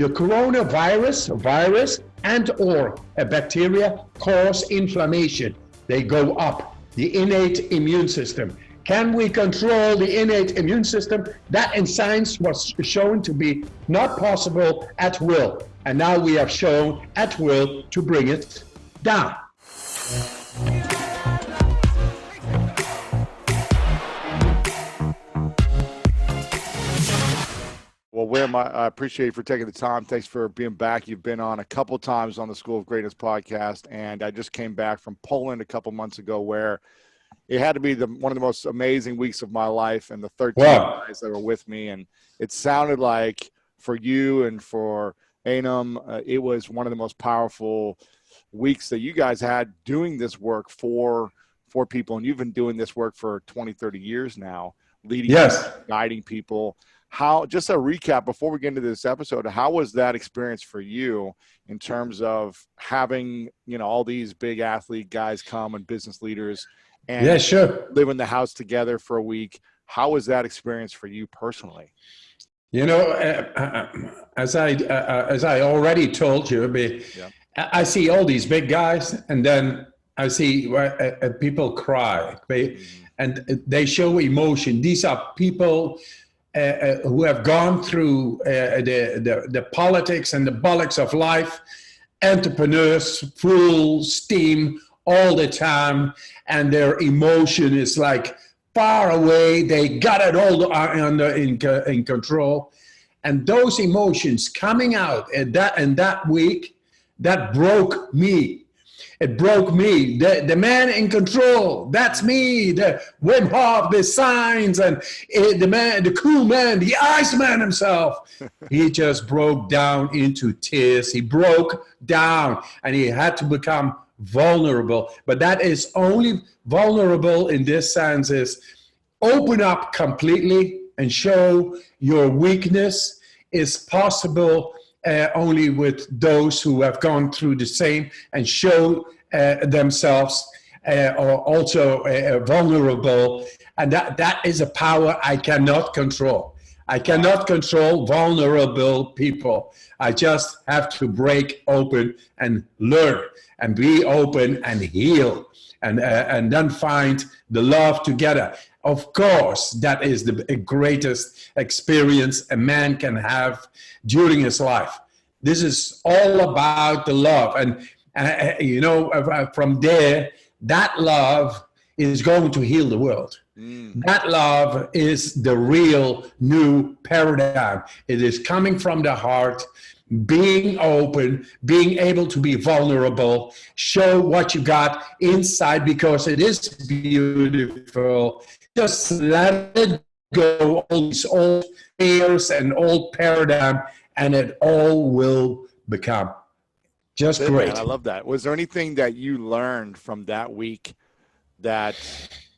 The coronavirus, virus, and or a bacteria cause inflammation. They go up. The innate immune system. Can we control the innate immune system? That in science was shown to be not possible at will. And now we have shown at will to bring it down. Well, Wim, I appreciate you for taking the time. Thanks for being back. You've been on a couple of times on the School of Greatness podcast, and I just came back from Poland a couple months ago where it had to be one of the most amazing weeks of my life, and the 13 guys that were with me. And it sounded like for you and for Anam, it was one of the most powerful weeks that you guys had doing this work for people. And you've been doing this work for 20, 30 years now, leading, guiding people. How, just a recap before we get into this episode, how was that experience for you in terms of having, all these big athlete guys come and business leaders and live in the house together for a week? How was that experience for you personally? As I already told you, I see all these big guys, and then I see people cry, and they show emotion. These are people who have gone through the politics and the bollocks of life, entrepreneurs, full steam all the time, and their emotion is like far away. They got it all in control, and those emotions coming out in that week, that broke me. It broke me. The man in control, that's me. The Wim Hof, the signs, and the cool man, the Iceman himself. He just broke down into tears. He broke down, and he had to become vulnerable. But that is only vulnerable in this sense is open up completely and show your weakness is possible only with those who have gone through the same, and show themselves also vulnerable. And that is a power I cannot control. I cannot control vulnerable people. I just have to break open and learn and be open and heal, and then find the love together. Of course, that is the greatest experience a man can have during his life. This is all about the love. And, from there, that love is going to heal the world. That love is the real new paradigm. It is coming from the heart, being open, being able to be vulnerable, show what you got inside, because it is beautiful. Just let it go, all these old fears and old paradigm, and it all will become just great. Man, I love that. Was there anything that you learned from that week that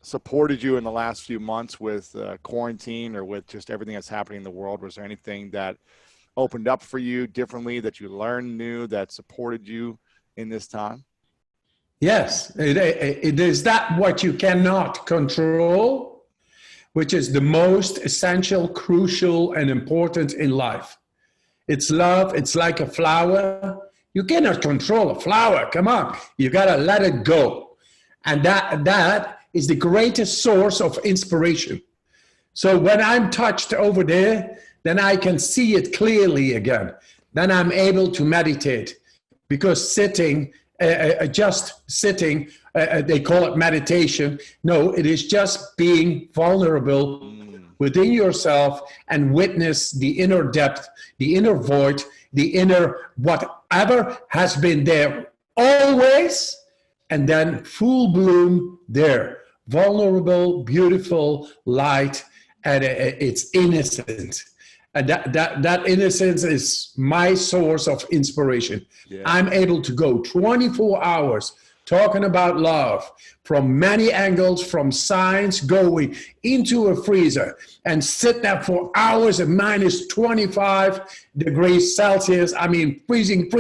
supported you in the last few months with quarantine, or with just everything that's happening in the world? Was there anything that opened up for you differently, that you learned new, that supported you in this time? Yes, it is that what you cannot control, which is the most essential, crucial, and important in life. It's love. It's like a flower. You cannot control a flower. Come on. You got to let it go. And that is the greatest source of inspiration. So when I'm touched over there, then I can see it clearly again. Then I'm able to meditate, because just sitting, they call it meditation. No, it is just being vulnerable within yourself and witness the inner depth, the inner void, the inner whatever has been there always, and then full bloom there. Vulnerable, beautiful light, and it's innocent. And that innocence is my source of inspiration. Yeah. I'm able to go 24 hours talking about love from many angles, from science, going into a freezer and sit there for hours at minus 25 degrees Celsius. I mean, freezing,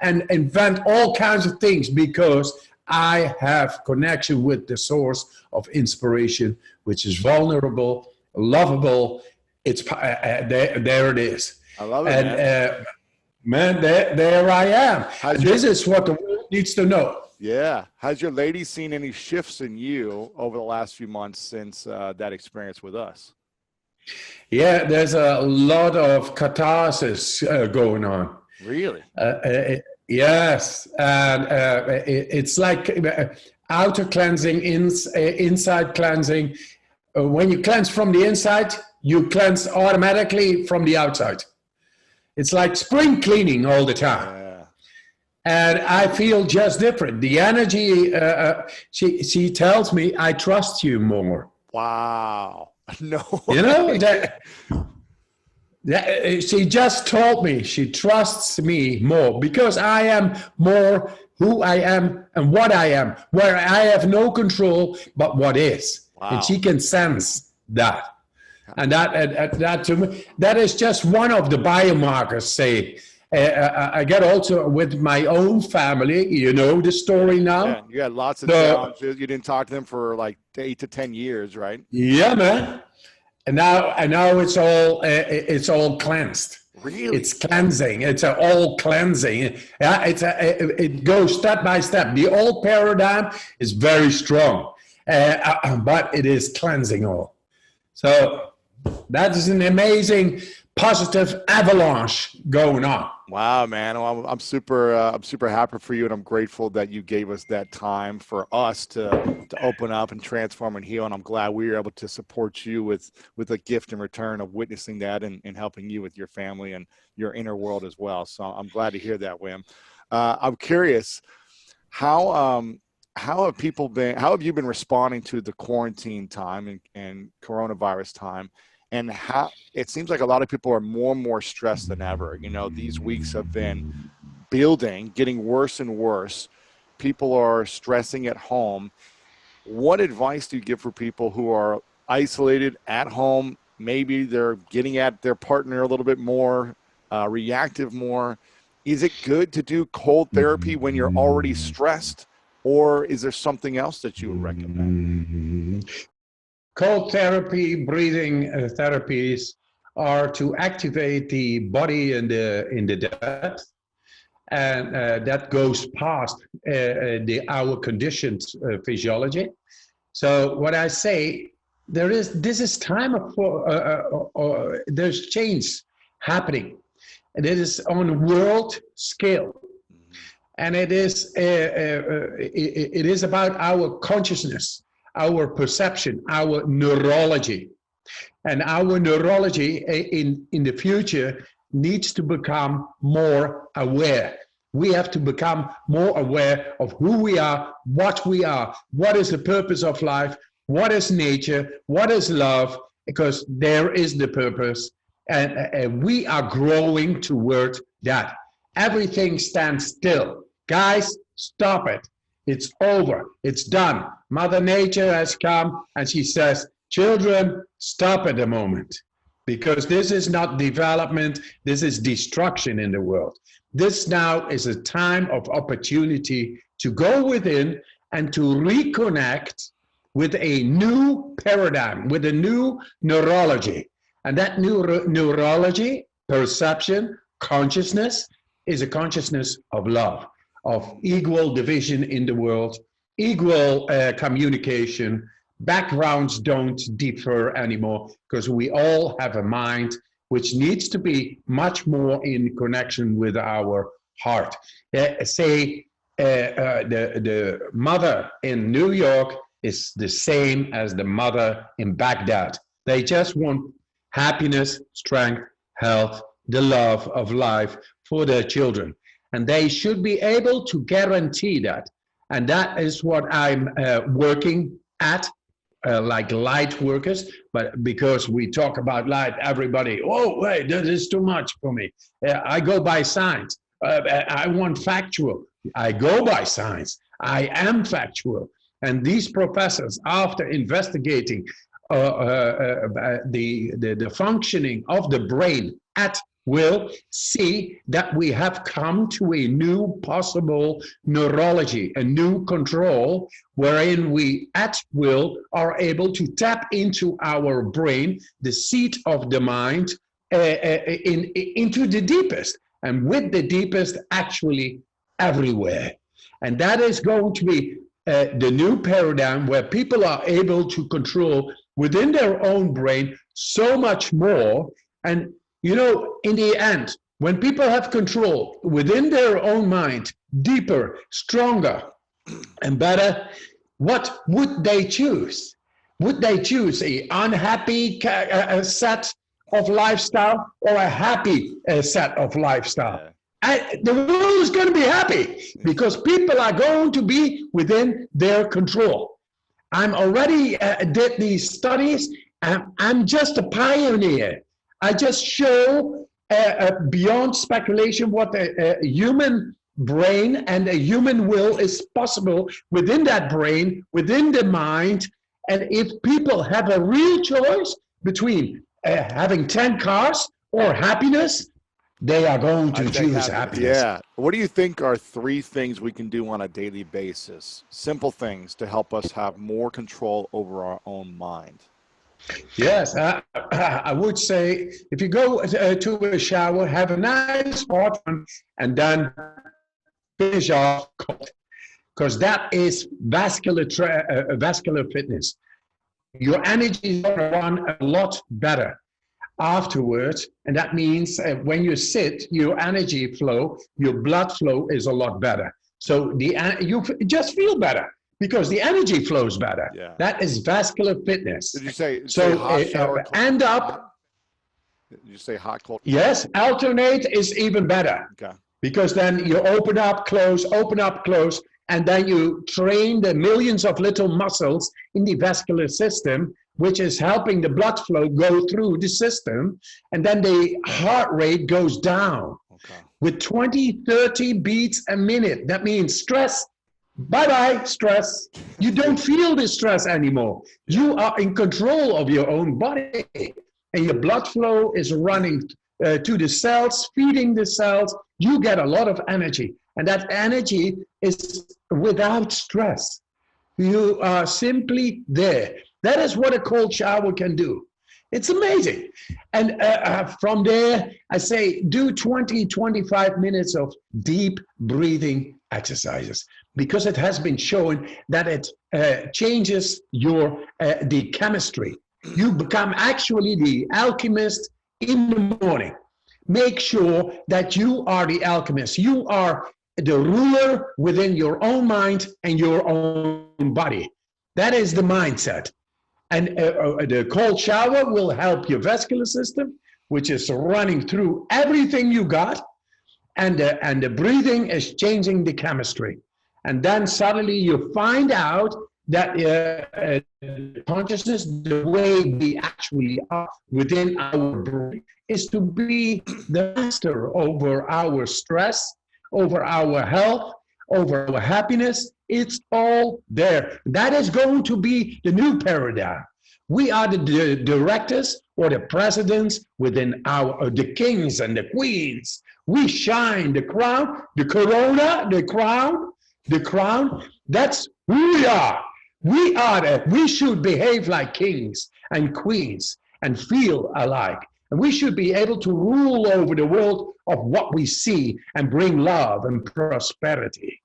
and invent all kinds of things, because I have connection with the source of inspiration, which is vulnerable, lovable. It's there it is. I love it, And man, there I am. This is what the world needs to know. Yeah. Has your lady seen any shifts in you over the last few months since that experience with us? Yeah, there's a lot of catharsis going on. Really? Yes, and it's like outer cleansing, inside cleansing. When you cleanse from the inside, you cleanse automatically from the outside. It's like spring cleaning all the time. Yeah. And I feel just different. The energy, she tells me, I trust you more. Wow. No. You know, she just told me she trusts me more because I am more who I am and what I am, where I have no control but what is. Wow. And she can sense that. And that to me, that is just one of the biomarkers, say. I get also with my own family, you know the story now. Yeah, you had lots of challenges. You didn't talk to them for like 8 to 10 years, right? Yeah, man. And now it's all cleansed. Really? It's cleansing. It's all cleansing. Yeah, it goes step by step. The old paradigm is very strong, but it is cleansing all. So that is an amazing positive avalanche going on. Wow, man. Well, I'm super happy for you, and I'm grateful that you gave us that time for us to open up and transform and heal. And I'm glad we were able to support you with a gift in return of witnessing that and helping you with your family and your inner world as well. So I'm glad to hear that, Wim. I'm curious, how have you been responding to the quarantine time and coronavirus time? And how it seems like a lot of people are more and more stressed than ever. You know, these weeks have been building, getting worse and worse. People are stressing at home. What advice do you give for people who are isolated at home? Maybe they're getting at their partner a little bit more, reactive more. Is it good to do cold therapy when you're already stressed? Or is there something else that you would recommend? Cold therapy, breathing therapies are to activate the body in the depth, and that goes past our conditioned physiology. So what I say, this is time for there's change happening, and it is on world scale, and it is about our consciousness, our perception, our neurology. And our neurology in the future needs to become more aware. We have to become more aware of who we are, what is the purpose of life, what is nature, what is love, because there is the purpose. And we are growing toward that. Everything stands still. Guys, stop it. It's over. It's done. Mother Nature has come and she says, children, stop at the moment, because this is not development. This is destruction in the world. This now is a time of opportunity to go within and to reconnect with a new paradigm, with a new neurology. And that new neurology, perception, consciousness, is a consciousness of love, of equal division in the world, equal communication. Backgrounds don't differ anymore because we all have a mind which needs to be much more in connection with our heart. The mother in New York is the same as the mother in Baghdad. They just want happiness, strength, health, the love of life for their children. And they should be able to guarantee that. And that is what I'm working at, like light workers. But because we talk about light, everybody, oh, wait, that is too much for me. I go by science. I want factual. I go by science. I am factual. And these professors, after investigating the functioning of the brain at will, see that we have come to a new possible neurology, a new control, wherein we at will are able to tap into our brain, the seat of the mind, into the deepest, and with the deepest actually everywhere. And that is going to be the new paradigm where people are able to control within their own brain so much more. And, you know, in the end, when people have control within their own mind, deeper, stronger, and better, what would they choose? Would they choose an unhappy set of lifestyle or a happy set of lifestyle? The world is going to be happy because people are going to be within their control. I'm already did these studies. I'm just a pioneer. I just show beyond speculation what a human brain and a human will is possible within that brain, within the mind. And if people have a real choice between having 10 cars or happiness, they are going to choose happiness. Yeah. What do you think are 3 things we can do on a daily basis? Simple things to help us have more control over our own mind. Yes, I would say if you go to a shower, have a nice hot one, and then finish off, because that is vascular fitness. Your energy is going to run a lot better afterwards, and that means when you sit, your energy flow, your blood flow is a lot better. So you just feel better because the energy flows better. Yeah. That is vascular fitness. Did you say so? Hot shower, end up. Did you say hot, cold? Yes, alternate is even better. Okay. Because then you open up, close, and then you train the millions of little muscles in the vascular system, which is helping the blood flow go through the system, and then the heart rate goes down with 20, 30 beats a minute. That means stress, bye-bye, stress. You don't feel the stress anymore. You are in control of your own body, and your blood flow is running to the cells, feeding the cells. You get a lot of energy, and that energy is without stress. You are simply there. That is what a cold shower can do. It's amazing. And from there, I say do 20, 25 minutes of deep breathing exercises, because it has been shown that it changes the chemistry. You become actually the alchemist in the morning. Make sure that you are the alchemist. You are the ruler within your own mind and your own body. That is the mindset. And the cold shower will help your vascular system, which is running through everything you got. And the breathing is changing the chemistry. And then suddenly you find out that consciousness, the way we actually are within our brain, is to be the master over our stress, over our health, over our happiness. It's all there. That is going to be the new paradigm. We are the directors or the presidents within the kings and the queens. We shine the crown, the corona, the crown. That's who we are. We should behave like kings and queens and feel alike. And we should be able to rule over the world of what we see and bring love and prosperity.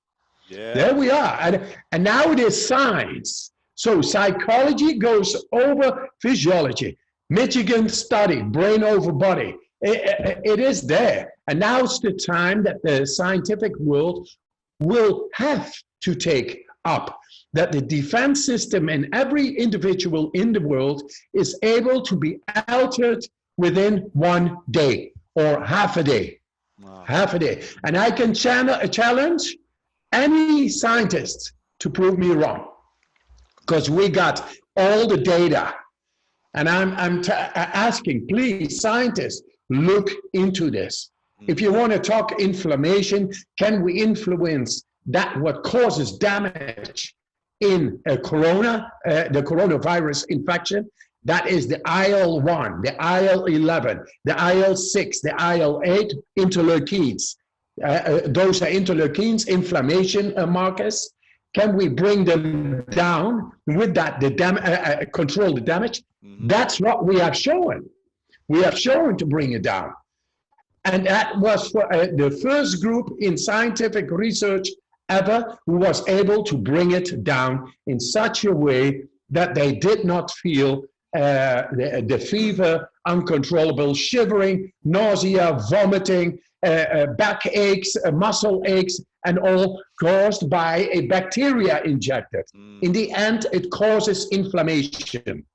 Yeah. There we are. And now it is science. So psychology goes over physiology. Michigan study, brain over body. It is there. And now it's the time that the scientific world will have to take up that the defense system in every individual in the world is able to be altered within 1 day or half a day. Wow. Half a day. And I can challenge any scientist to prove me wrong, because we got all the data. And I'm asking, please, scientists, look into this. If you want to talk inflammation, can we influence that what causes damage in the coronavirus infection? That is the IL-1, the IL-11, the IL-6, the IL-8 interleukins. Those are interleukins, inflammation markers. Can we bring them down with that, control the damage? Mm-hmm. That's what we have shown. We have shown to bring it down. And that was for, the first group in scientific research ever who was able to bring it down in such a way that they did not feel the fever, uncontrollable shivering, nausea, vomiting, back aches, muscle aches, and all caused by a bacteria injected. In the end, it causes inflammation.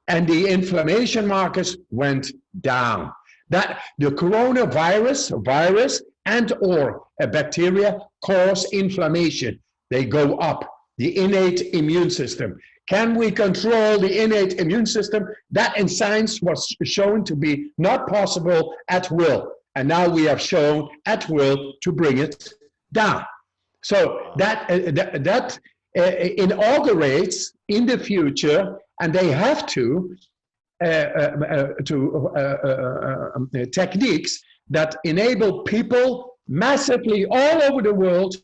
And the inflammation markers went down. That the coronavirus, virus, and or a bacteria cause inflammation. They go up. The innate immune system. Can we control the innate immune system? That in science was shown to be not possible at will. And now we have shown at will to bring it down. So that inaugurates in the future, and they have to techniques that enable people massively all over the world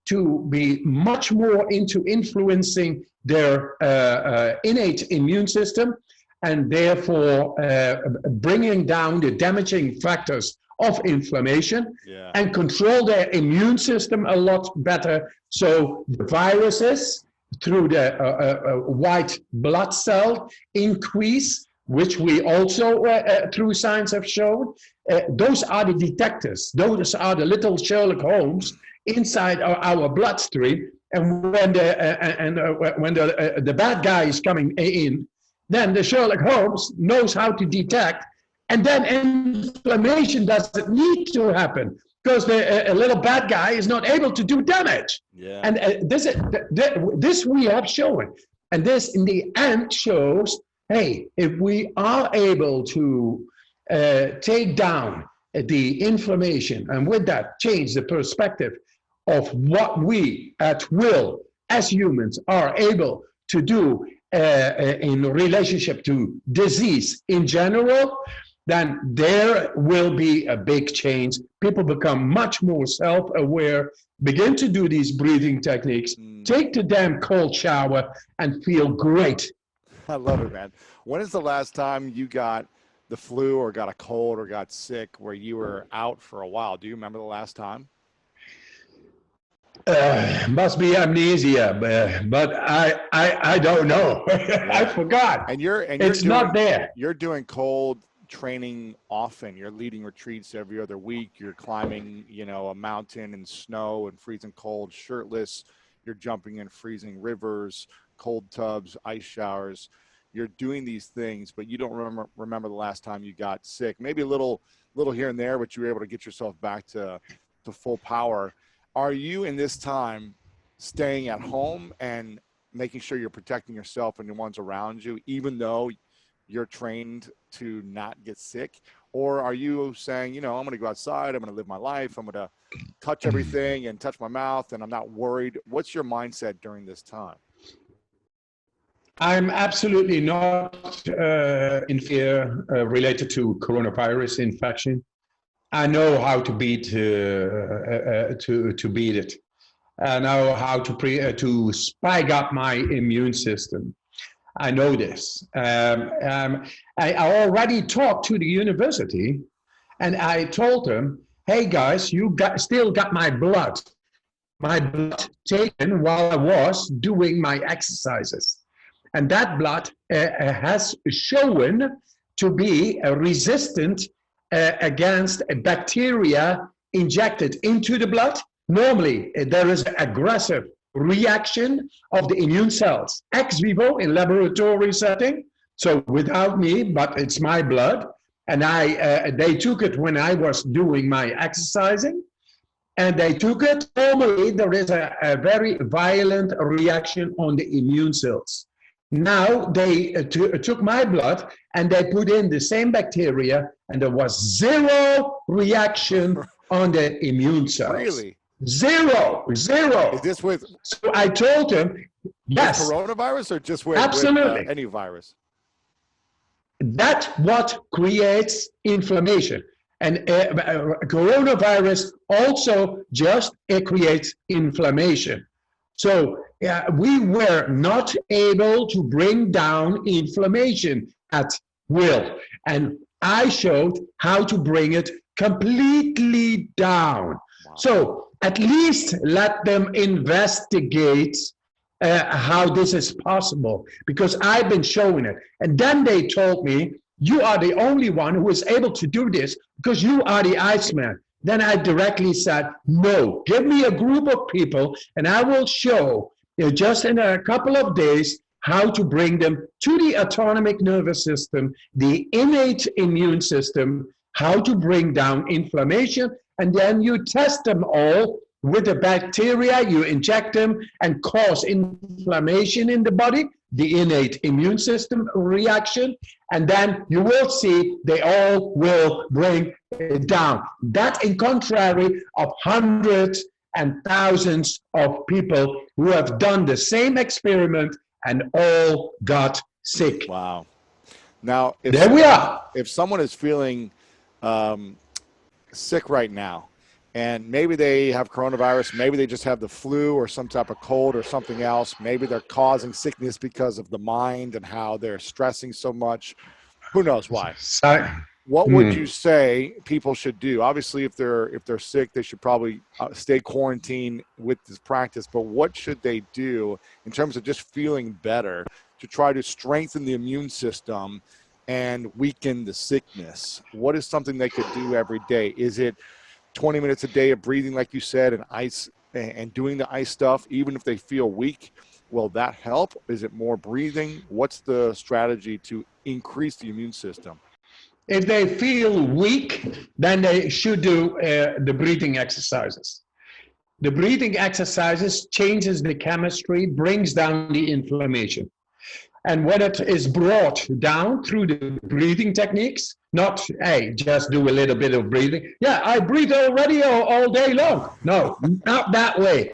to be much more into influencing their innate immune system, and therefore bringing down the damaging factors of inflammation, and control their immune system a lot better. So the viruses through the white blood cell increase, which we also through science have shown, those are the detectors. Those are the little Sherlock Holmes inside our bloodstream. And when the bad guy is coming in, then the Sherlock Holmes knows how to detect, and then inflammation doesn't need to happen because the little bad guy is not able to do damage. And this we have shown, and this in the end shows, hey, if we are able to take down the inflammation, and with that change the perspective of what we at will as humans are able to do in relationship to disease in general, then there will be a big change. People become much more self-aware, begin to do these breathing techniques, take the damn cold shower, and feel great. I love it, man. When is the last time you got the flu or got a cold or got sick where you were out for a while? Do you remember the last time? Must be amnesia, but I don't know. I forgot. And you're it's doing, not there. You're doing cold training often. You're leading retreats every other week. You're climbing, a mountain in snow and freezing cold, shirtless. You're jumping in freezing rivers, cold tubs, ice showers. You're doing these things, but you don't remember the last time you got sick. Maybe a little here and there, but you were able to get yourself back to full power. Are you in this time staying at home and making sure you're protecting yourself and the ones around you, even though you're trained to not get sick? Or are you saying, I'm going to go outside, I'm going to live my life, I'm going to touch everything and touch my mouth, and I'm not worried? What's your mindset during this time? I'm absolutely not in fear related to coronavirus infection. I know how to beat beat it. I know how to spike up my immune system. I know this. I already talked to the university, and I told them, "Hey guys, you still got my blood taken while I was doing my exercises, and that blood has shown to be resistant." Against a bacteria injected into the blood. Normally, there is an aggressive reaction of the immune cells, ex vivo in laboratory setting. So without me, but it's my blood. And they took it when I was doing my exercising. And they took it. Normally, there is a very violent reaction on the immune cells. Now they took my blood and they put in the same bacteria, and there was zero reaction on the immune cells. Really? Zero. Is this with? So I told him, yes. With coronavirus or just with, absolutely. With any virus? That's what creates inflammation. And coronavirus also just creates inflammation. So we were not able to bring down inflammation at will. And I showed how to bring it completely down. Wow. So at least let them investigate how this is possible, because I've been showing it. And then they told me, you are the only one who is able to do this because you are the Iceman. Then I directly said, no, give me a group of people and I will show just in a couple of days how to bring them to the autonomic nervous system, the innate immune system, how to bring down inflammation, and then you test them all with the bacteria, you inject them and cause inflammation in the body, the innate immune system reaction, and then you will see they all will bring it down. That in contrary of hundreds and thousands of people who have done the same experiment and all got sick. Wow. Now, if someone is feeling sick right now, and maybe they have coronavirus, maybe they just have the flu or some type of cold or something else, maybe they're causing sickness because of the mind and how they're stressing so much, who knows why. What would you say people should do? Obviously, if they're sick, they should probably stay quarantined with this practice, but what should they do in terms of just feeling better to try to strengthen the immune system and weaken the sickness? What is something they could do every day? Is it 20 minutes a day of breathing, like you said, and ice and doing the ice stuff, even if they feel weak? Will that help? Is it more breathing? What's the strategy to increase the immune system? If they feel weak, then they should do the breathing exercises. The breathing exercises changes the chemistry, brings down the inflammation. And when it is brought down through the breathing techniques, not, hey, just do a little bit of breathing. Yeah, I breathe already all day long. No, not that way.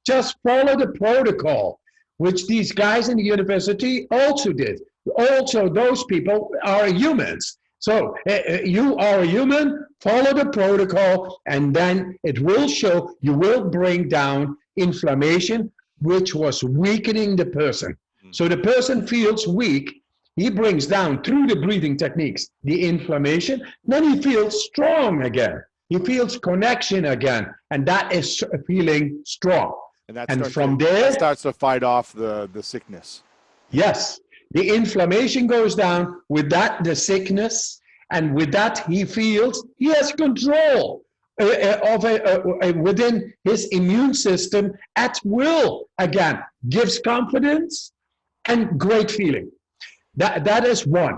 Just follow the protocol, which these guys in the university also did. Also, those people are humans. So you are a human, follow the protocol, and then it will show, you will bring down inflammation, which was weakening the person. So the person feels weak, he brings down through the breathing techniques the inflammation, then he feels strong again. He feels connection again, and that is feeling strong. And from there, that starts to fight off the sickness. Yes, the inflammation goes down, with that the sickness, and with that he feels he has control within his immune system at will again, gives confidence and great feeling. That is one.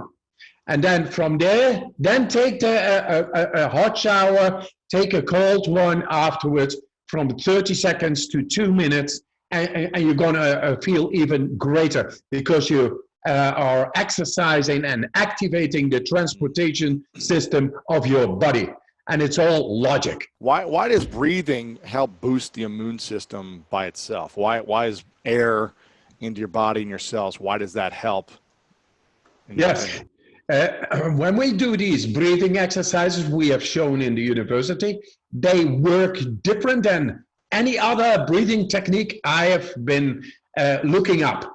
And then from there, then take a hot shower, take a cold one afterwards from 30 seconds to 2 minutes, and you're gonna feel even greater because you are exercising and activating the transportation system of your body. And it's all logic. Why does breathing help boost the immune system by itself? Why is air into your body and your cells, why does that help? Yes. When we do these breathing exercises we have shown in the university, they work different than any other breathing technique I have been looking up.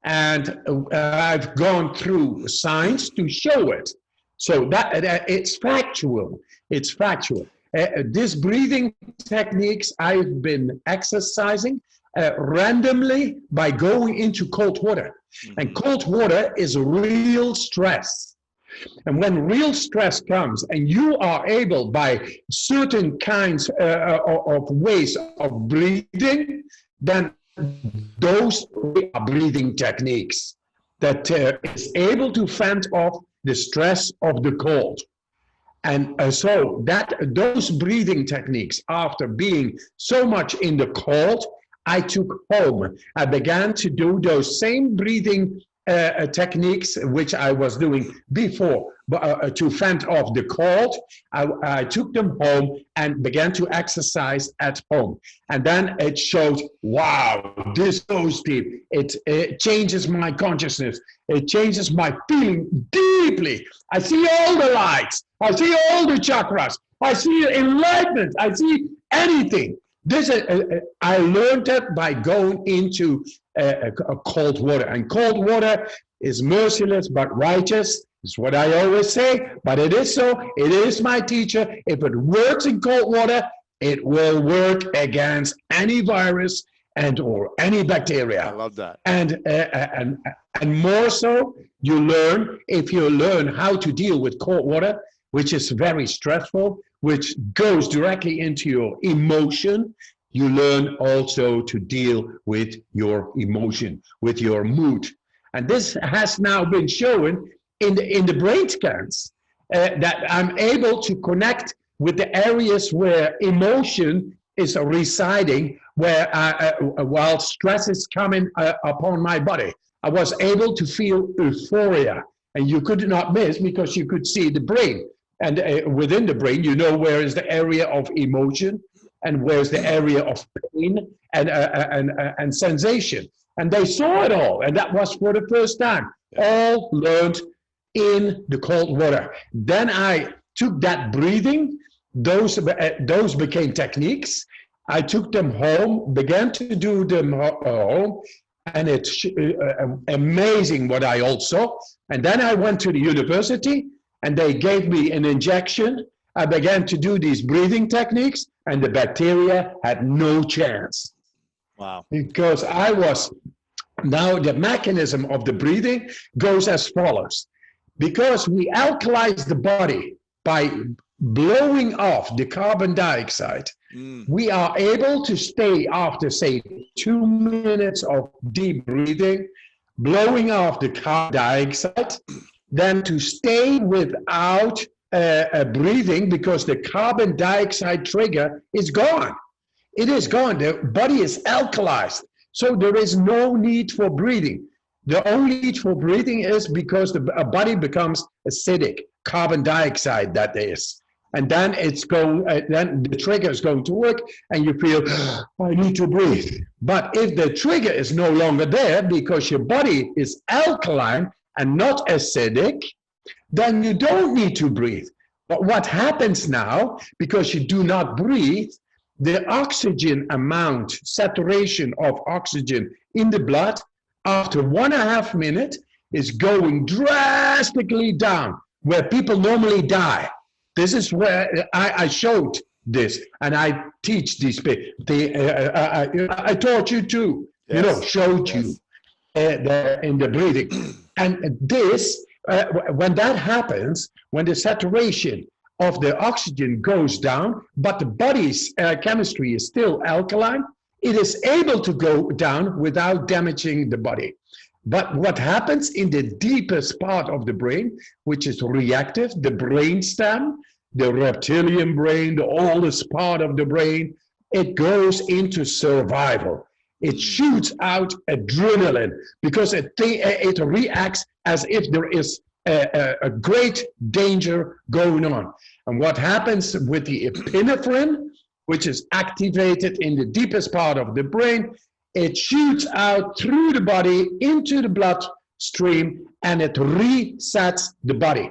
And I've gone through science to show it. So that it's factual. It's factual. These breathing techniques I've been exercising randomly by going into cold water. And cold water is real stress. And when real stress comes and you are able by certain kinds of ways of breathing, then those are breathing techniques that is able to fend off the stress of the cold. And so that those breathing techniques, after being so much in the cold, I took home. I began to do those same breathing techniques which I was doing before to fend off the cold. I took them home and began to exercise at home. And then it showed, wow, this goes deep. It changes my consciousness. It changes my feeling deeply. I see all the lights. I see all the chakras. I see enlightenment. I see anything. This I learned that by going into a cold water. And cold water is merciless but righteous. It's what I always say, but it is so. It is my teacher. If it works in cold water, it will work against any virus and or any bacteria. I love that. And more so, you learn, if you learn how to deal with cold water, which is very stressful, which goes directly into your emotion, you learn also to deal with your emotion, with your mood. And this has now been shown in the brain scans, that I'm able to connect with the areas where emotion is residing, where while stress is coming upon my body. I was able to feel euphoria, and you could not miss because you could see the brain. And within the brain, you know where is the area of emotion and where's the area of pain and sensation. And they saw it all, and that was for the first time. All learned in the cold water. Then I took that breathing, those became techniques. I took them home, began to do them home, and it's amazing what I also. And then I went to the university, and they gave me an injection. I began to do these breathing techniques, and the bacteria had no chance. Wow. Because now the mechanism of the breathing goes as follows. Because we alkalize the body by blowing off the carbon dioxide, we are able to stay after, say, 2 minutes of deep breathing, blowing off the carbon dioxide, then to stay without breathing because the carbon dioxide trigger is gone. It is gone. The body is alkalized. So there is no need for breathing. The only need for breathing is because the body becomes acidic, carbon dioxide that is. And then then the trigger is going to work and you feel, I need to breathe. But if the trigger is no longer there because your body is alkaline and not acidic, then you don't need to breathe. But what happens now, because you do not breathe, the oxygen amount, saturation of oxygen in the blood after 1.5 minutes is going drastically down, where people normally die. This is where I showed this, and I teach these people. I taught you too, yes. Showed yes. you in the breathing. And this, when that happens, when the saturation of the oxygen goes down, but the body's chemistry is still alkaline, it is able to go down without damaging the body. But what happens in the deepest part of the brain, which is reactive, the brainstem, the reptilian brain, the oldest part of the brain, it goes into survival. It shoots out adrenaline because it reacts as if there is a great danger going on. And what happens with the epinephrine, which is activated in the deepest part of the brain, it shoots out through the body into the bloodstream and it resets the body.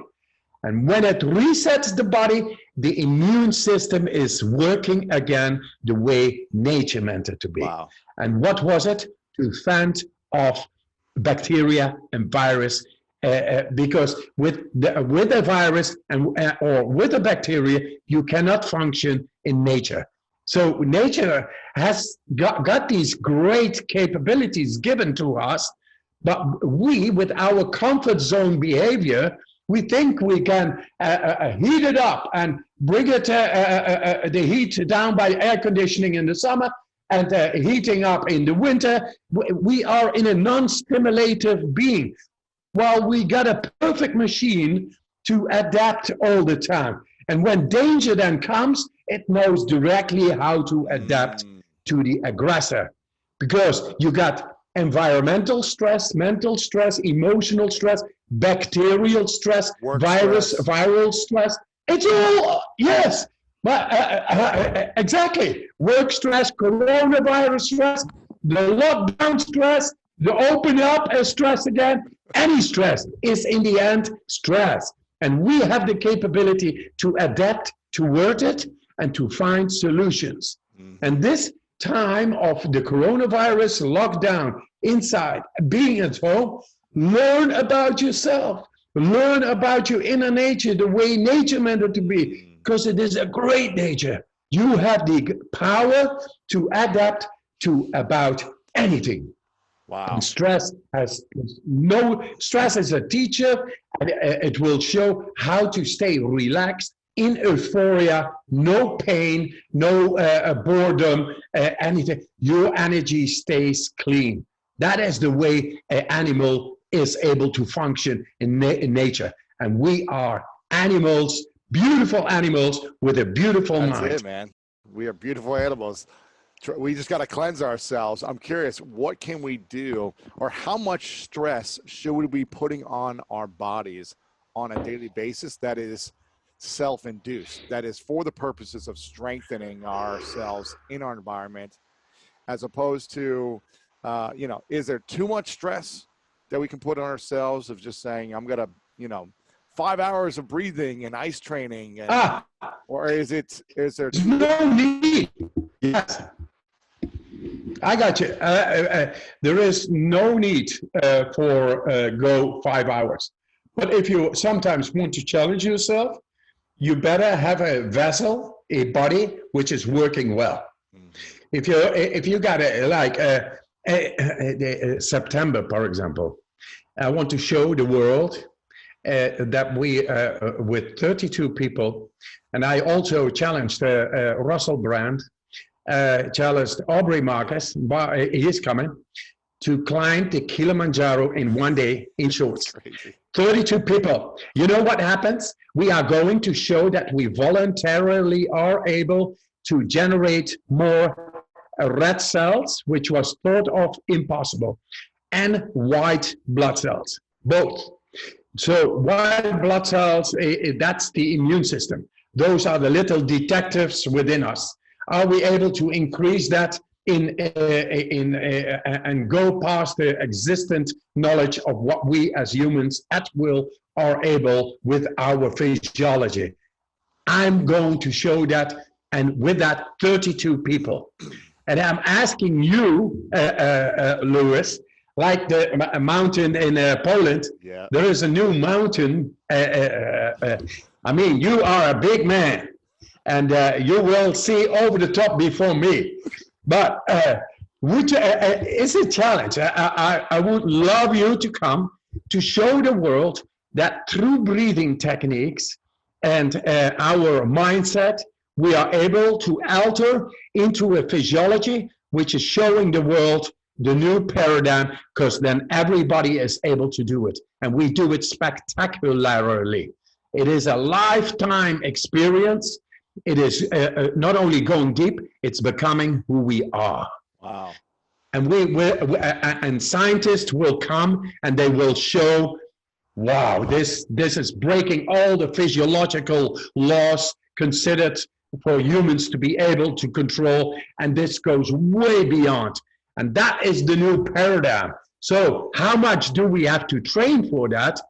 And when it resets the body, the immune system is working again the way nature meant it to be. Wow. And what was it? To fend off bacteria and virus, because with a virus or with a bacteria, you cannot function in nature. So nature has got these great capabilities given to us, but we, with our comfort zone behavior, we think we can heat it up and bring it the heat down by air conditioning in the summer and heating up in the winter. We are in a non-stimulative being. Well, we got a perfect machine to adapt all the time. And when danger then comes, it knows directly how to adapt to the aggressor. Because you got environmental stress, mental stress, emotional stress, bacterial stress, viral stress. It's all, yes, exactly. Work stress, coronavirus stress, the lockdown stress, the open up stress again. Any stress is in the end stress. And we have the capability to adapt toward it and to find solutions. And this time of the coronavirus lockdown, inside, being at home, learn about yourself. Learn about your inner nature, the way nature meant it to be, because it is a great nature. You have the power to adapt to about anything. Wow. And stress is a teacher, and it will show how to stay relaxed in euphoria, no pain, no boredom, anything. Your energy stays clean. That is the way an animal is able to function in nature. And we are animals, beautiful animals with a beautiful mind. That's it, man. We are beautiful animals. We just got to cleanse ourselves. I'm curious, what can we do, or how much stress should we be putting on our bodies on a daily basis that is self-induced, that is for the purposes of strengthening ourselves in our environment, as opposed to, is there too much stress that we can put on ourselves of just saying, I'm going to, 5 hours of breathing and ice training, and, or is there no need? Yes. I got you. There is no need for go 5 hours. But if you sometimes want to challenge yourself, you better have a vessel, a body, which is working well. If you got September, for example, I want to show the world that we, with 32 people, and I also challenged Russell Brand, challenged Aubrey Marcus, he's coming, to climb the Kilimanjaro in 1 day in shorts. 32 people. You know what happens? We are going to show that we voluntarily are able to generate more red cells, which was thought of impossible, and white blood cells, both. So white blood cells, that's the immune system. Those are the little detectives within us. Are we able to increase that and go past the existent knowledge of what we as humans at will are able with our physiology? I'm going to show that, and with that, 32 people. And I'm asking you, Lewis, like the mountain in Poland, there is a new mountain. I mean, you are a big man, and you will see over the top before me. But it's a challenge. I would love you to come to show the world that through breathing techniques and our mindset, we are able to alter into a physiology which is showing the world the new paradigm, because then everybody is able to do it. And we do it spectacularly. It is a lifetime experience. It is not only going deep, it's becoming who we are. Wow. And and scientists will come and they will show, wow, this is breaking all the physiological laws considered for humans to be able to control, and this goes way beyond. And that is the new paradigm. So how much do we have to train for that?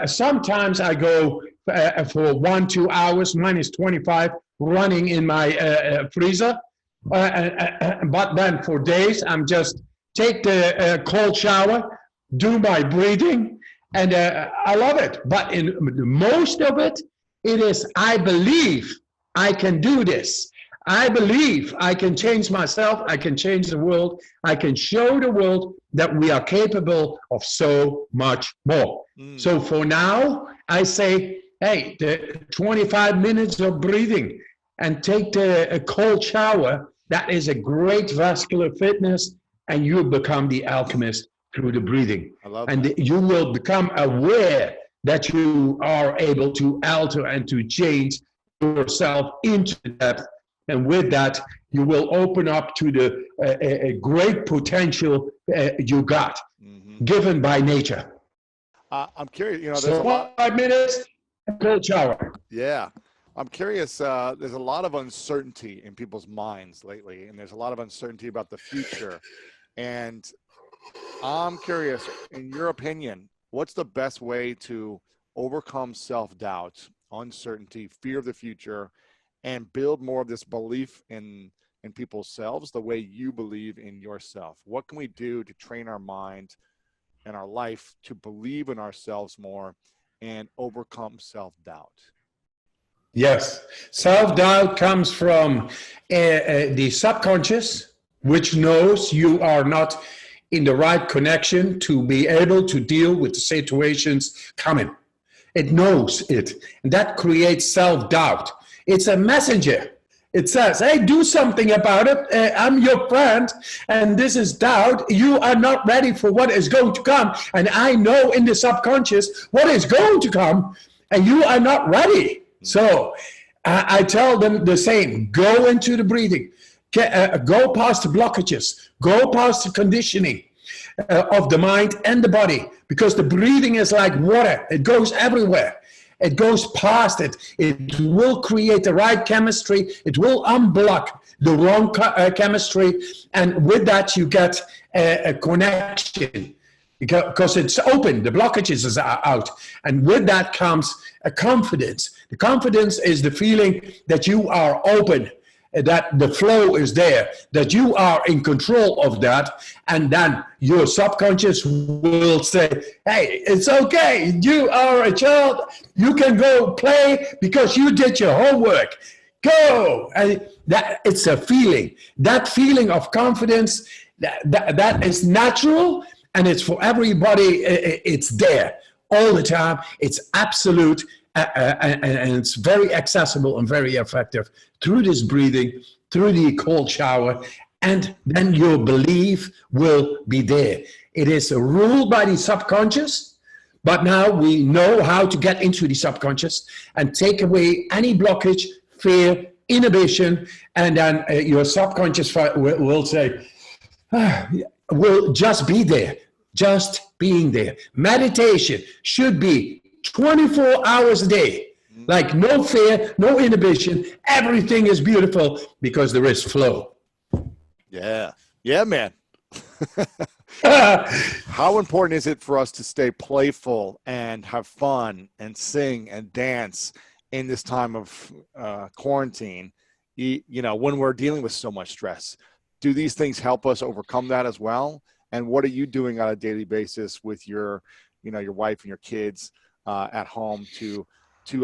Sometimes I go for 1-2 hours, minus 25, running in my freezer. But then for days, I'm just take the cold shower, do my breathing, and I love it. But in most of it, it is, I believe I can do this. I believe I can change myself. I can change the world. I can show the world that we are capable of so much more. So for now, I say, hey, the 25 minutes of breathing and take a cold shower, that is a great vascular fitness, and you become the alchemist through the breathing. I love and that. You will become aware that you are able to alter and to change yourself into depth. And with that, you will open up to the a great potential you got, given by nature. I'm curious, there's so a lot. 5 minutes, cold shower. Yeah. I'm curious, there's a lot of uncertainty in people's minds lately, and there's a lot of uncertainty about the future. And I'm curious, in your opinion, what's the best way to overcome self-doubt, uncertainty, fear of the future, and build more of this belief in people's selves the way you believe in yourself? What can we do to train our mind and our life to believe in ourselves more and overcome self-doubt? Yes. Self-doubt comes from the subconscious, which knows you are not in the right connection to be able to deal with the situations coming. It knows it. And that creates self-doubt. It's a messenger. It says, hey, do something about it. I'm your friend, and this is doubt. You are not ready for what is going to come. And I know in the subconscious what is going to come, and you are not ready. So I tell them the same. Go into the breathing. Go past the blockages. Go past the conditioning of the mind and the body, because the breathing is like water. It goes everywhere. It goes past it. It will create the right chemistry. It will unblock the wrong chemistry. And with that, you get a connection, because it's open. The blockages are out. And with that comes a confidence. The confidence is the feeling that you are open, that the flow is there, that you are in control of that. And then your subconscious will say, hey, it's okay. You are a child. You can go play because you did your homework. Go. And that, it's a feeling. That feeling of confidence, that is natural, and it's for everybody. It's there all the time. It's absolute. And it's very accessible and very effective through this breathing, through the cold shower, and then your belief will be there. It is ruled by the subconscious, but now we know how to get into the subconscious and take away any blockage, fear, inhibition, and then your subconscious will say, will just be there, just being there. Meditation should be 24 hours a day, like no fear, no inhibition. Everything is beautiful because there is flow. Yeah, man. How important is it for us to stay playful and have fun and sing and dance in this time of quarantine? You know, when we're dealing with so much stress, do these things help us overcome that as well? And what are you doing on a daily basis with your wife and your kids at home to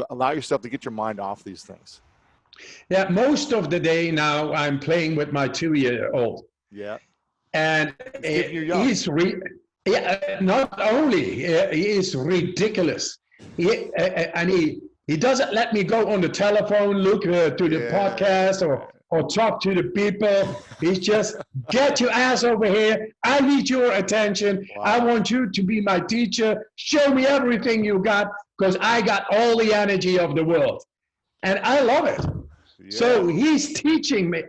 allow yourself to get your mind off these things? Yeah, most of the day now I'm playing with my 2-year-old. Yeah. And he's not only he is ridiculous, he doesn't let me go on the telephone, look to the podcast or talk to the people. He's just, get your ass over here. I need your attention. Wow. I want you to be my teacher. Show me everything you got, because I got all the energy of the world. And I love it. Yeah. So he's teaching me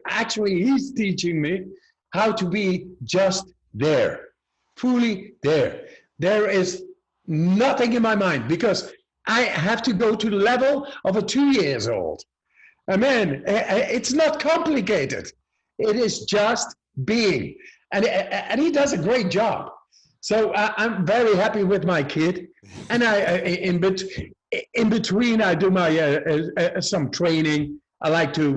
how to be just there, fully there. There is nothing in my mind, because I have to go to the level of a 2-year-old. I mean, it's not complicated. It is just being. And he does a great job. So I'm very happy with my kid. And in between, I do my some training. I like to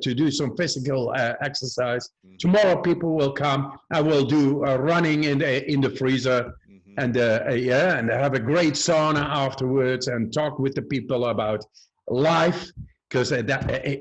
do some physical exercise. Tomorrow people will come. I will do running in the freezer. And and have a great sauna afterwards and talk with the people about life, because it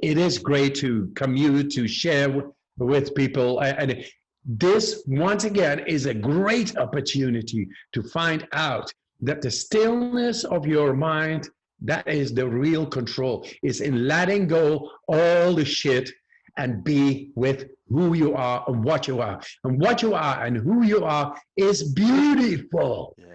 is great to commute, to share with people. And this, once again, is a great opportunity to find out that the stillness of your mind, that is the real control, is in letting go all the shit and be with who you are and what you are. And what you are and who you are is beautiful. Yeah.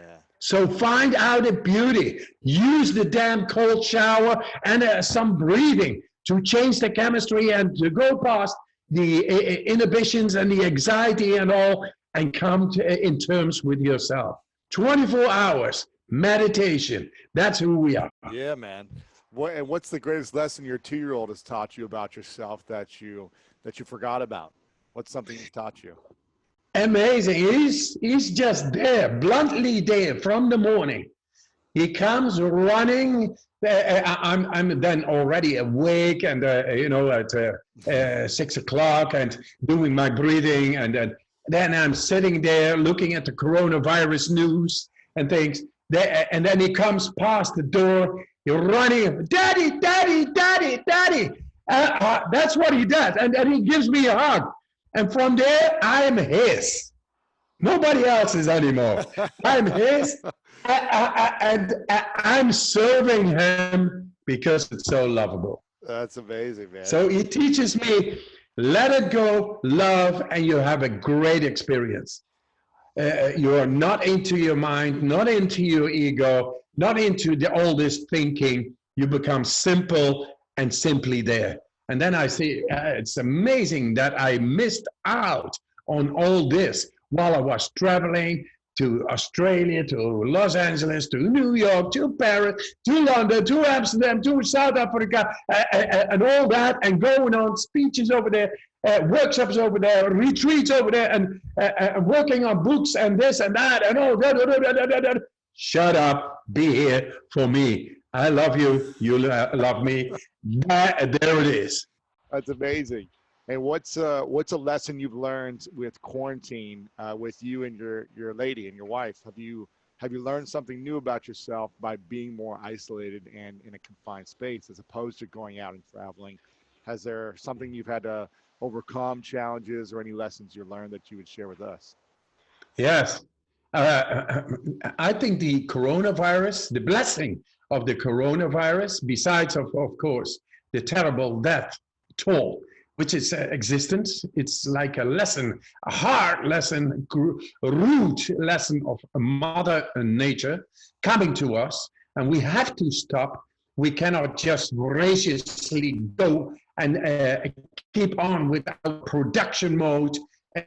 So find out the beauty. Use the damn cold shower and some breathing to change the chemistry and to go past the inhibitions and the anxiety and all, and come in terms with yourself. 24 hours, meditation. That's who we are. Yeah, man. And what's the greatest lesson your 2-year-old has taught you about yourself that you forgot about? What's something he's taught you? Amazing. He's just there, bluntly there from the morning. He comes running. I'm then already awake and at 6 o'clock and doing my breathing, and then I'm sitting there looking at the coronavirus news and things. And then he comes past the door, you're running, daddy, daddy, daddy, daddy. That's what he does. And he gives me a hug. And from there, I am his. Nobody else's anymore. I'm his. And I'm serving him because it's so lovable. That's amazing, man. So he teaches me, let it go, love, and you have a great experience. You're not into your mind, not into your ego, not into all this thinking. You become simple and simply there. And then I see, it's amazing that I missed out on all this while I was traveling to Australia, to Los Angeles, to New York, to Paris, to London, to Amsterdam, to South Africa, and all that, and going on speeches over there, workshops over there, retreats over there, and working on books and this and that, and all that. Shut up, be here for me. I love you, you love me. There it is. That's amazing. And what's a lesson you've learned with quarantine, with you and your lady and your wife? Have you learned something new about yourself by being more isolated and in a confined space as opposed to going out and traveling? Has there something you've had to overcome, challenges, or any lessons you learned that you would share with us? Yes. I think the coronavirus, the blessing of the coronavirus, besides of course the terrible death toll, which is existence, it's like a lesson, a hard lesson, a root lesson of Mother Nature coming to us, and we have to stop. We cannot just voraciously go and keep on with our production mode,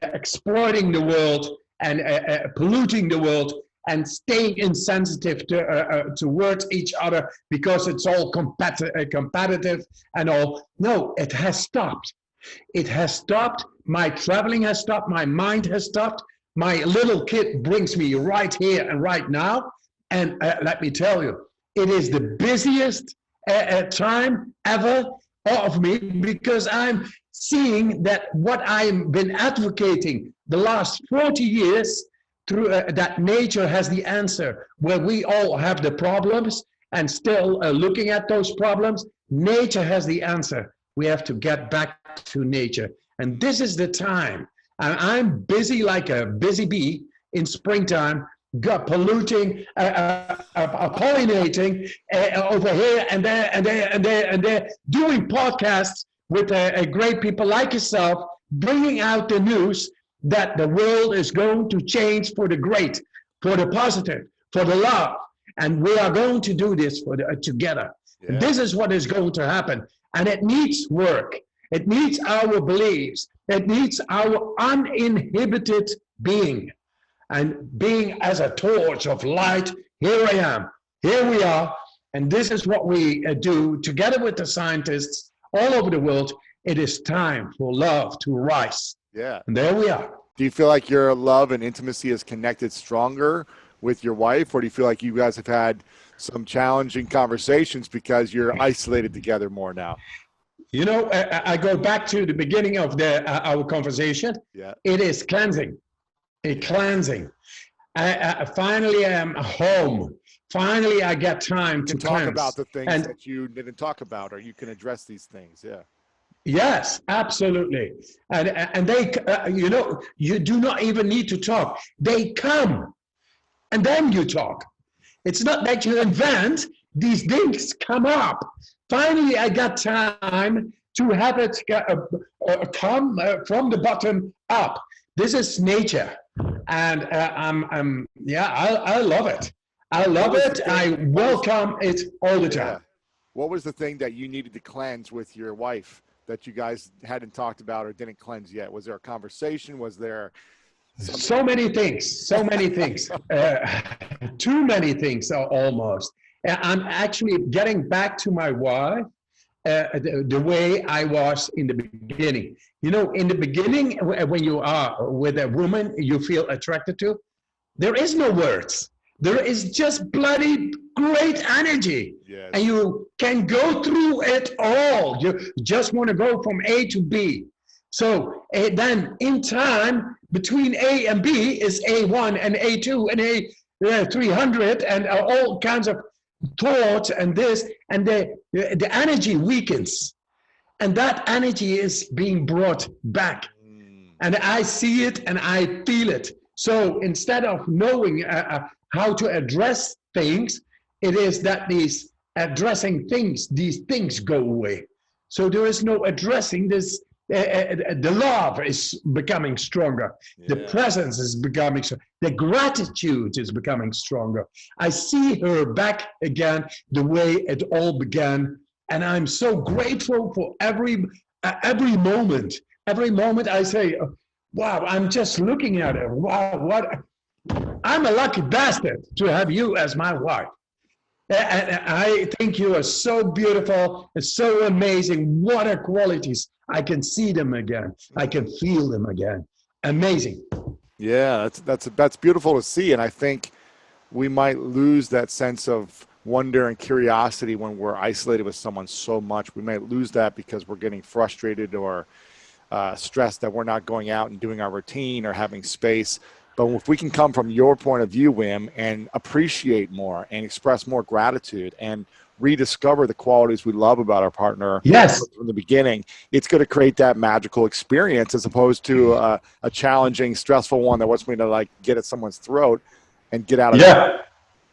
exploiting the world and polluting the world and staying insensitive towards each other because it's all competitive and all. No, it has stopped. It has stopped. My traveling has stopped. My mind has stopped. My little kid brings me right here and right now. And let me tell you, it is the busiest time ever of me because I'm seeing that what I've been advocating the last 40 years through that nature has the answer, where we all have the problems and still looking at those problems. Nature has the answer. We have to get back to nature. And this is the time. And I'm busy like a busy bee in springtime, polluting, pollinating over here and there and there and there and there, doing podcasts with great people like yourself, bringing out the news that the world is going to change for the great, for the positive, for the love. And we are going to do this together. Yeah. This is what is going to happen. And it needs work. It needs our beliefs. It needs our uninhibited being. And being as a torch of light, here I am, here we are. And this is what we do together with the scientists all over the world. It is time for love to rise. Yeah. And there we are. Do you feel like your love and intimacy is connected stronger with your wife, or do you feel like you guys have had some challenging conversations because you're isolated together more now? You know, I go back to the beginning of our conversation. Yeah. It is cleansing. Cleansing. I finally am home. Finally, I get time to talk cleanse. About the things that you didn't talk about, or you can address these things. Yeah. Yes, absolutely. And they, you know, you do not even need to talk. They come, and then you talk. It's not that you invent, these things come up. Finally, I got time to have it come from the bottom up. This is nature. And I love it. I love it. I welcome it all the time. Yeah. What was the thing that you needed to cleanse with your wife that you guys hadn't talked about or didn't cleanse yet? Was there a conversation? Was there something? So many things, too many things almost. I'm actually getting back to my wife the way I was in the beginning. You know, in the beginning, when you are with a woman you feel attracted to, there is no words. There is just bloody great energy. Yes. And you can go through it all. You just want to go from A to B. So then in time, between A and B is A1 and A2 and 300 and all kinds of thoughts and this, and the energy weakens. And that energy is being brought back. And I see it and I feel it. So instead of knowing how to address things, it is that these addressing things, these things go away. So there is no addressing this. The love is becoming stronger. Yeah. The presence is becoming stronger. The gratitude is becoming stronger. I see her back again the way it all began. And I'm so grateful for every moment. Every moment I say, wow, I'm just looking at her. Wow, I'm a lucky bastard to have you as my wife. And I think you are so beautiful and so amazing. What are qualities? I can see them again. I can feel them again. Amazing. Yeah, that's beautiful to see. And I think we might lose that sense of wonder and curiosity when we're isolated with someone so much. We might lose that because we're getting frustrated or stressed that we're not going out and doing our routine or having space. But if we can come from your point of view, Wim, and appreciate more and express more gratitude and rediscover the qualities we love about our partner from the beginning, it's going to create that magical experience as opposed to a challenging, stressful one that wants me to like get at someone's throat and get out of it.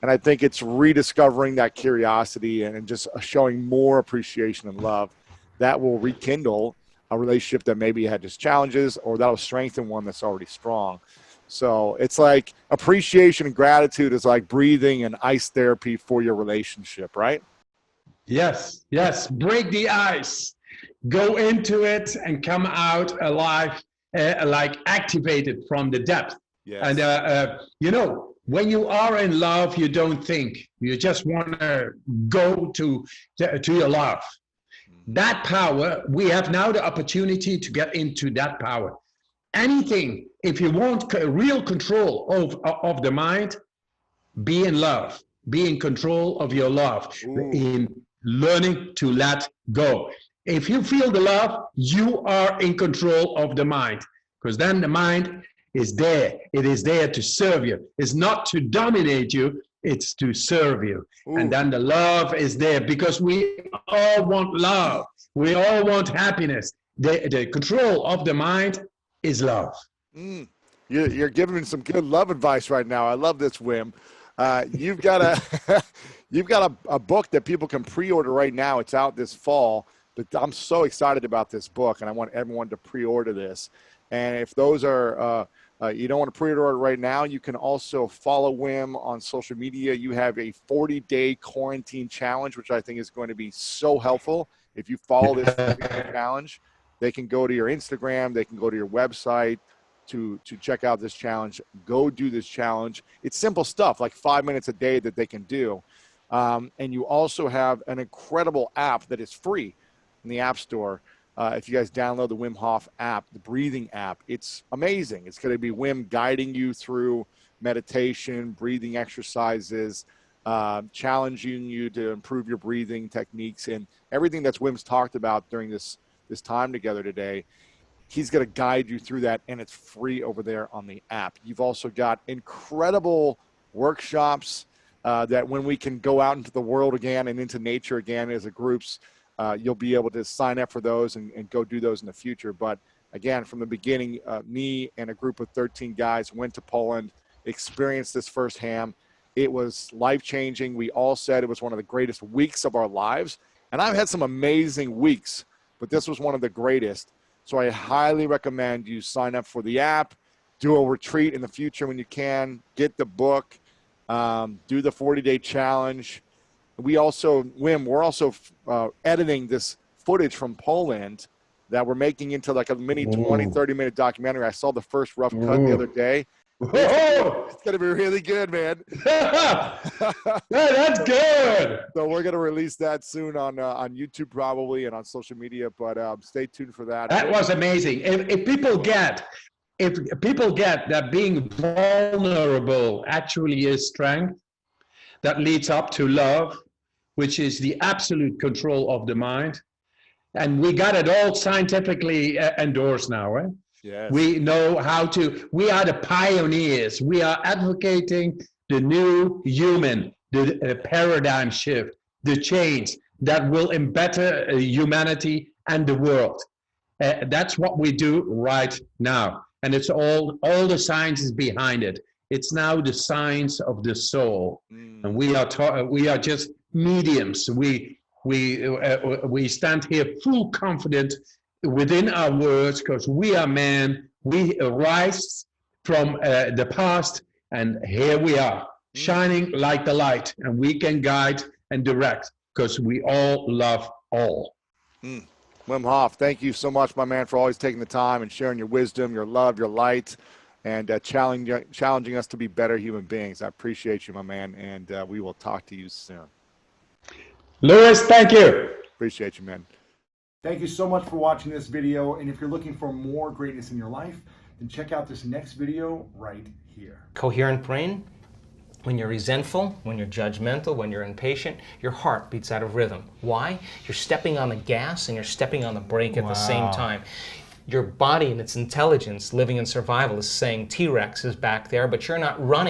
And I think it's rediscovering that curiosity and just showing more appreciation and love that will rekindle a relationship that maybe had just challenges, or that'll strengthen one that's already strong. So it's like appreciation and gratitude is like breathing and ice therapy for your relationship, right? Yes. Break the ice. Go into it and come out alive, like activated from the depth. Yes. And, when you are in love, you don't think. You just want to go to your love. That power, we have now the opportunity to get into that power. Anything, if you want real control of the mind, be in love. Be in control of your love. Ooh. In learning to let go. If you feel the love, you are in control of the mind. Because then the mind is there. It is there to serve you. It's not to dominate you. It's to serve you. Ooh. And then the love is there because we all want love. We all want happiness. The control of the mind is love. You're giving me some good love advice right now. I love this, Wim. You've got a book that people can pre-order right now. It's out this fall. But I'm so excited about this book, and I want everyone to pre-order this. And if those are you don't want to pre-order it right now, you can also follow Wim on social media. You have a 40-day quarantine challenge, which I think is going to be so helpful. If you follow this challenge, they can go to your Instagram, they can go to your website to check out this challenge. Go do this challenge. It's simple stuff, like 5 minutes a day that they can do. And you also have an incredible app that is free in the App Store. If you guys download the Wim Hof app, the breathing app, it's amazing. It's going to be Wim guiding you through meditation, breathing exercises, challenging you to improve your breathing techniques, and everything that's Wim's talked about during this time together today. He's going to guide you through that, and it's free over there on the app. You've also got incredible workshops that when we can go out into the world again and into nature again as a groups, you'll be able to sign up for those and go do those in the future. But again, from the beginning, me and a group of 13 guys went to Poland, experienced this firsthand. It was life-changing. We all said it was one of the greatest weeks of our lives. And I've had some amazing weeks, but this was one of the greatest. So I highly recommend you sign up for the app, do a retreat in the future when you can, get the book, do the 40-day challenge. We're also editing this footage from Poland that we're making into like a mini 20, 30-minute documentary. I saw the first rough cut the other day. It's going to be really good, man. Yeah, that's good. So we're going to release that soon on YouTube probably and on social media, but stay tuned for that. That was amazing. If people get that being vulnerable actually is strength, that leads up to love, which is the absolute control of the mind. And we got it all scientifically endorsed now, right? Yes. We know how to, we are the pioneers. We are advocating the new human, the paradigm shift, the change that will better humanity and the world. That's what we do right now. And it's all the science is behind it. It's now the science of the soul. And we are just mediums. We stand here full confident within our words, because we are man. We arise from the past, and here we are, shining like the light, and we can guide and direct, because we all love all. Wim Hof, thank you so much, my man, for always taking the time and sharing your wisdom, your love, your light, and challenging us to be better human beings. I appreciate you, my man, and we will talk to you soon. Louis, thank you. Appreciate you, man. Thank you so much for watching this video, and if you're looking for more greatness in your life, then check out this next video right here. Coherent brain. When you're resentful, when you're judgmental, when you're impatient, your heart beats out of rhythm. Why? You're stepping on the gas and you're stepping on the brake at the same time. Your body and its intelligence, living in survival, is saying T-Rex is back there, but you're not running.